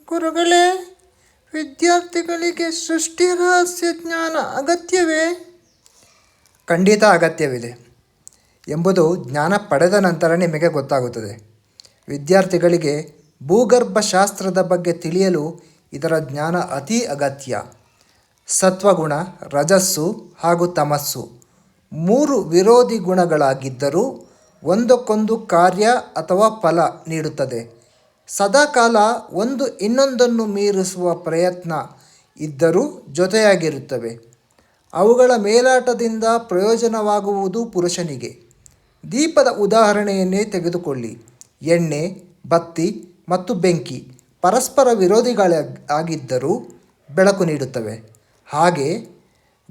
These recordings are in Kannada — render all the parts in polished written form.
ಗುರುಗಳೇ, ವಿದ್ಯಾರ್ಥಿಗಳಿಗೆ ಸೃಷ್ಟಿ ರಹಸ್ಯ ಜ್ಞಾನ ಅಗತ್ಯವೇ? ಖಂಡಿತ ಅಗತ್ಯವಿದೆ ಎಂಬುದು ಜ್ಞಾನ ಪಡೆದ ನಂತರ ನಿಮಗೆ ಗೊತ್ತಾಗುತ್ತದೆ. ವಿದ್ಯಾರ್ಥಿಗಳಿಗೆ ಭೂಗರ್ಭಶಾಸ್ತ್ರದ ಬಗ್ಗೆ ತಿಳಿಯಲು ಇದರ ಜ್ಞಾನ ಅತಿ ಅಗತ್ಯ. ಸತ್ವಗುಣ, ರಜಸ್ಸು ಹಾಗೂ ತಮಸ್ಸು ಮೂರು ವಿರೋಧಿ ಗುಣಗಳಾಗಿದ್ದರೂ ಒಂದಕ್ಕೊಂದು ಕಾರ್ಯ ಅಥವಾ ಫಲ ನೀಡುತ್ತದೆ. ಸದಾಕಾಲ ಒಂದು ಇನ್ನೊಂದನ್ನು ಮೀರಿಸುವ ಪ್ರಯತ್ನ ಇದ್ದರೂ ಜೊತೆಯಾಗಿರುತ್ತವೆ. ಅವುಗಳ ಮೇಲಾಟದಿಂದ ಪ್ರಯೋಜನವಾಗುವುದು ಪುರುಷನಿಗೆ. ದೀಪದ ಉದಾಹರಣೆಯನ್ನೇ ತೆಗೆದುಕೊಳ್ಳಿ. ಎಣ್ಣೆ, ಬತ್ತಿ ಮತ್ತು ಬೆಂಕಿ ಪರಸ್ಪರ ವಿರೋಧಿಗಳಾಗಿದ್ದರೂ ಬೆಳಕು ನೀಡುತ್ತವೆ. ಹಾಗೆ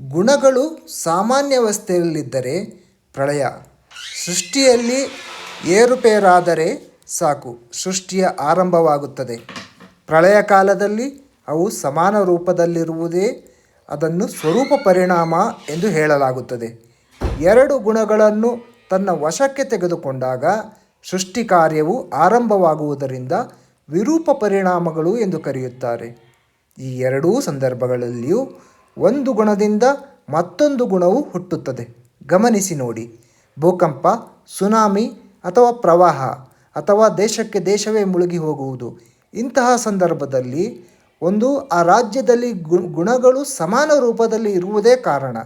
ಗುಣಗಳು ಸಾಮಾನ್ಯಾವಸ್ಥೆಯಲ್ಲಿದ್ದರೆ ಪ್ರಳಯ. ಸೃಷ್ಟಿಯಲ್ಲಿ ಏರುಪೇರಾದರೆ ಸಾಕು, ಸೃಷ್ಟಿಯ ಆರಂಭವಾಗುತ್ತದೆ. ಪ್ರಳಯ ಕಾಲದಲ್ಲಿ ಅವು ಸಮಾನ ರೂಪದಲ್ಲಿರುವುದೇ ಅದನ್ನು ಸ್ವರೂಪ ಪರಿಣಾಮ ಎಂದು ಹೇಳಲಾಗುತ್ತದೆ. ಎರಡು ಗುಣಗಳನ್ನು ತನ್ನ ವಶಕ್ಕೆ ತೆಗೆದುಕೊಂಡಾಗ ಸೃಷ್ಟಿ ಕಾರ್ಯವು ಆರಂಭವಾಗುವುದರಿಂದ ವಿರೂಪ ಪರಿಣಾಮಗಳು ಎಂದು ಕರೆಯುತ್ತಾರೆ. ಈ ಎರಡೂ ಸಂದರ್ಭಗಳಲ್ಲಿಯೂ ಒಂದು ಗುಣದಿಂದ ಮತ್ತೊಂದು ಗುಣವು ಹುಟ್ಟುತ್ತದೆ. ಗಮನಿಸಿ ನೋಡಿ. ಭೂಕಂಪ, ಸುನಾಮಿ ಅಥವಾ ಪ್ರವಾಹ ಅಥವಾ ದೇಶಕ್ಕೆ ದೇಶವೇ ಮುಳುಗಿ ಹೋಗುವುದು. ಇಂತಹ ಸಂದರ್ಭದಲ್ಲಿ ಆ ರಾಜ್ಯದಲ್ಲಿ ಗುಣಗಳು ಸಮಾನ ರೂಪದಲ್ಲಿ ಇರುವುದೇ ಕಾರಣ.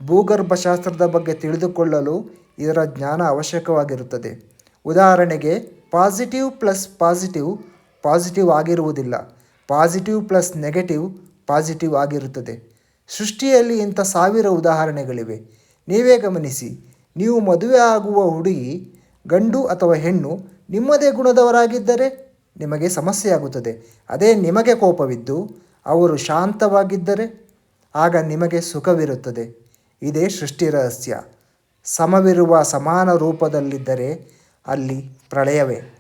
ಭೂಗರ್ಭಶಾಸ್ತ್ರದ ಬಗ್ಗೆ ತಿಳಿದುಕೊಳ್ಳಲು ಇದರ ಜ್ಞಾನ ಅವಶ್ಯಕವಾಗಿರುತ್ತದೆ. ಉದಾಹರಣೆಗೆ, ಪಾಸಿಟಿವ್ ಪ್ಲಸ್ ಪಾಸಿಟಿವ್ ಪಾಸಿಟಿವ್ ಆಗಿರುವುದಿಲ್ಲ, ಪಾಸಿಟಿವ್ ಪ್ಲಸ್ ನೆಗೆಟಿವ್ ಪಾಸಿಟಿವ್ ಆಗಿರುತ್ತದೆ. ಸೃಷ್ಟಿಯಲ್ಲಿ ಇಂಥ ಸಾವಿರ ಉದಾಹರಣೆಗಳಿವೆ. ನೀವೇ ಗಮನಿಸಿ. ನೀವು ಮದುವೆ ಆಗುವ ಹುಡುಗಿ, ಗಂಡು ಅಥವಾ ಹೆಣ್ಣು ನಿಮ್ಮದೇ ಗುಣದವರಾಗಿದ್ದರೆ ನಿಮಗೆ ಸಮಸ್ಯೆಯಾಗುತ್ತದೆ. ಅದೇ ನಿಮಗೆ ಕೋಪವಿದ್ದು ಅವರು ಶಾಂತವಾಗಿದ್ದರೆ ಆಗ ನಿಮಗೆ ಸುಖವಿರುತ್ತದೆ. ಇದೇ ಸೃಷ್ಟಿ ರಹಸ್ಯ. ಸಮವಿರುವ ಸಮಾನ ರೂಪದಲ್ಲಿದ್ದರೆ ಅಲ್ಲಿ ಪ್ರಳಯವೇ.